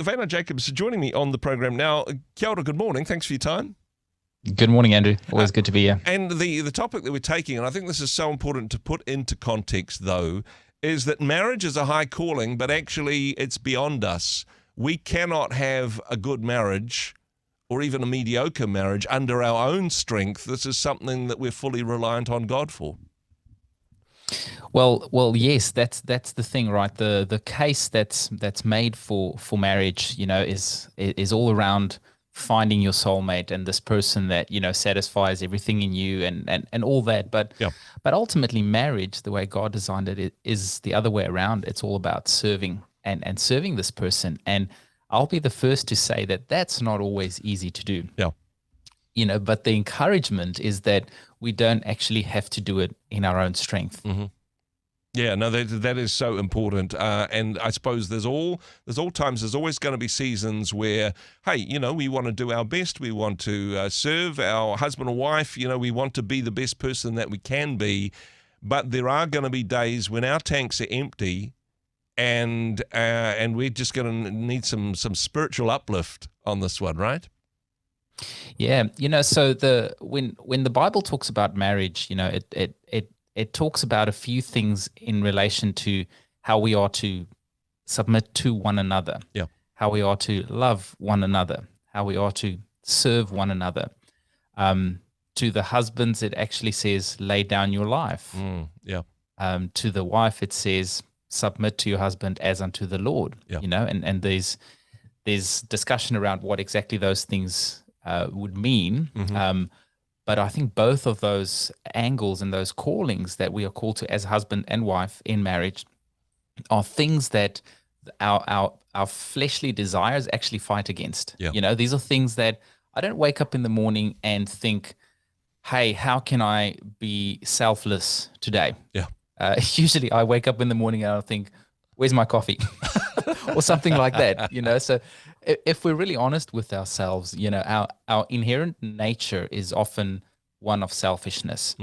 Wynand Jacobs joining me on the program now. Kia ora, good morning. Thanks for your time. Good morning, Andrew. Always good to be here. And the topic that we're taking, and I think this is so important to put into context, though, is that marriage is a high calling, but actually it's beyond us. We cannot have a good marriage or even a mediocre marriage under our own strength. This is something that we're fully reliant on God for. Well, yes, that's the thing, right? The case that's made for marriage, is all around finding your soulmate and this person that satisfies everything in you and all that. But ultimately, marriage, the way God designed it, is the other way around. It's all about serving and serving this person. And I'll be the first to say that that's not always easy to do. Yeah. But the encouragement is that we don't actually have to do it in our own strength. Mm-hmm. Yeah, no, that is so important. And I suppose there's all times, there's always going to be seasons where, hey, we want to do our best. We want to serve our husband or wife. We want to be the best person that we can be. But there are going to be days when our tanks are empty and we're just going to need some spiritual uplift on this one, right? Yeah, so when the Bible talks about marriage, it talks about a few things in relation to how we are to submit to one another, how we are to love one another, how we are to serve one another. To the husbands, it actually says, lay down your life. To the wife, it says, submit to your husband as unto the Lord. And there's discussion around what exactly those things would mean. Mm-hmm. But I think both of those angles and those callings that we are called to as husband and wife in marriage are things that our fleshly desires actually fight against. These are things that I don't wake up in the morning and think, hey, how can I be selfless today? Usually I wake up in the morning and I think, where's my coffee? Or something like that, So if we're really honest with ourselves, our inherent nature is often one of selfishness.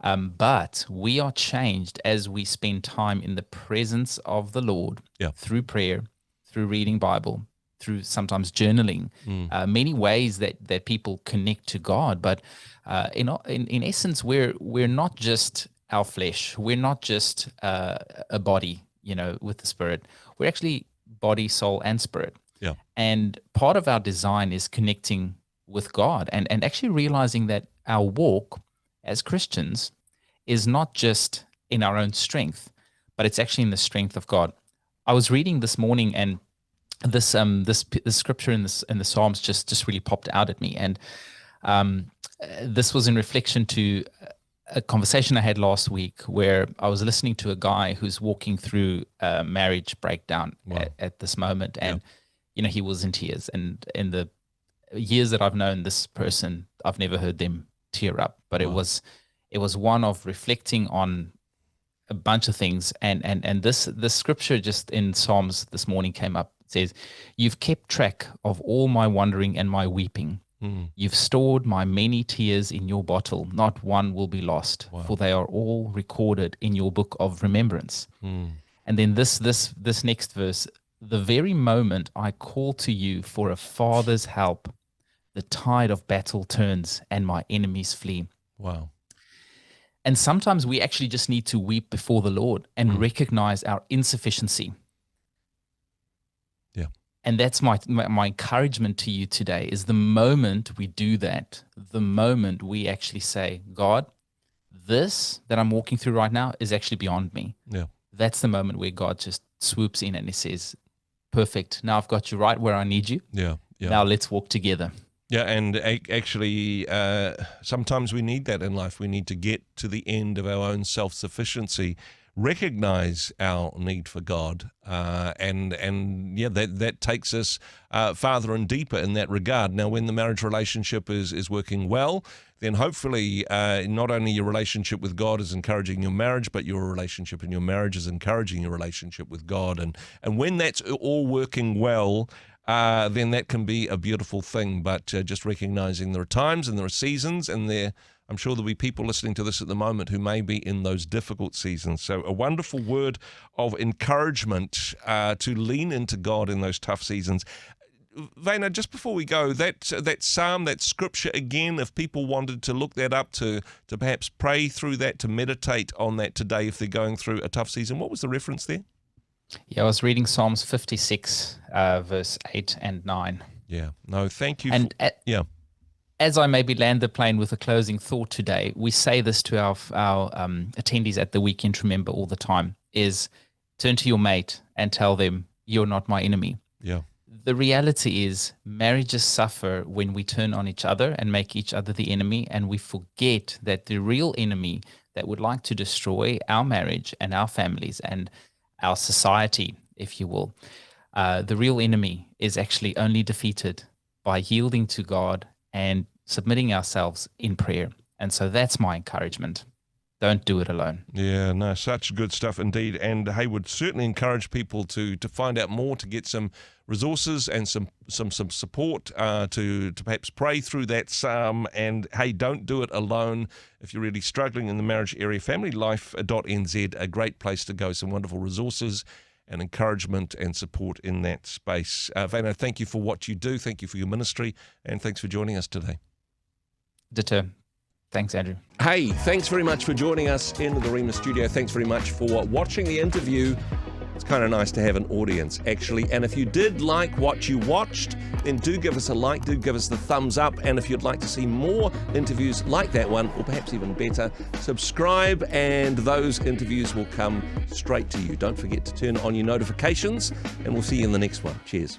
But we are changed as we spend time in the presence of the Lord through prayer, through reading Bible, through sometimes journaling, many ways that people connect to God. But in essence, we're not just our flesh. We're not just a body, with the spirit. We're actually body, soul, and spirit. And part of our design is connecting with God and actually realizing that our walk as Christians is not just in our own strength, but it's actually in the strength of God. I was reading this morning, and this scripture in the Psalms just really popped out at me, and this was in reflection to a conversation I had last week where I was listening to a guy who's walking through a marriage breakdown at this moment. And, he was in tears. And in the years that I've known this person, I've never heard them tear up. But it was one of reflecting on a bunch of things. And this scripture just in Psalms this morning came up. It says, "You've kept track of all my wandering and my weeping. You've stored my many tears in your bottle. Not one will be lost, for they are all recorded in your book of remembrance." And then this next verse, "The very moment I call to you for a father's help, the tide of battle turns and my enemies flee." Wow. And sometimes we actually just need to weep before the Lord and recognize our insufficiency. And that's my encouragement to you today is the moment we do that, the moment we actually say, God, this that I'm walking through right now is actually beyond me. That's the moment where God just swoops in and he says, perfect. Now I've got you right where I need you. Now let's walk together. Yeah, and actually, sometimes we need that in life. We need to get to the end of our own self-sufficiency, recognize our need for God, and that takes us farther and deeper in that regard. Now, when the marriage relationship is working well, then hopefully not only your relationship with God is encouraging your marriage, but your relationship in your marriage is encouraging your relationship with God. And when that's all working well, then that can be a beautiful thing. But just recognizing there are times and there are seasons, and I'm sure there'll be people listening to this at the moment who may be in those difficult seasons. So a wonderful word of encouragement to lean into God in those tough seasons. Wynand, just before we go, that psalm, that scripture again, if people wanted to look that up, to perhaps pray through that, to meditate on that today if they're going through a tough season, what was the reference there? Yeah, I was reading Psalms 56, verse 8 and 9. Yeah, no, thank you. And as I maybe land the plane with a closing thought today, we say this to our attendees at the weekend, remember all the time, is turn to your mate and tell them, you're not my enemy. Yeah. The reality is marriages suffer when we turn on each other and make each other the enemy, and we forget that the real enemy that would like to destroy our marriage and our families and our society, if you will, the real enemy is actually only defeated by yielding to God and submitting ourselves in prayer. And so that's my encouragement. Don't do it alone. Yeah, no, such good stuff indeed. And hey, would certainly encourage people to find out more, to get some resources and some support, to perhaps pray through that psalm. And hey, don't do it alone. If you're really struggling in the marriage area, familylife.nz, a great place to go. Some wonderful resources and encouragement and support in that space. Wynand, thank you for what you do. Thank you for your ministry. And thanks for joining us today. Ditto. Thanks, Andrew. Hey, thanks very much for joining us in the Rhema studio. Thanks very much for watching the interview. It's kind of nice to have an audience, actually. And if you did like what you watched, then do give us a like, do give us the thumbs up. And if you'd like to see more interviews like that one, or perhaps even better, subscribe and those interviews will come straight to you. Don't forget to turn on your notifications, and we'll see you in the next one. Cheers.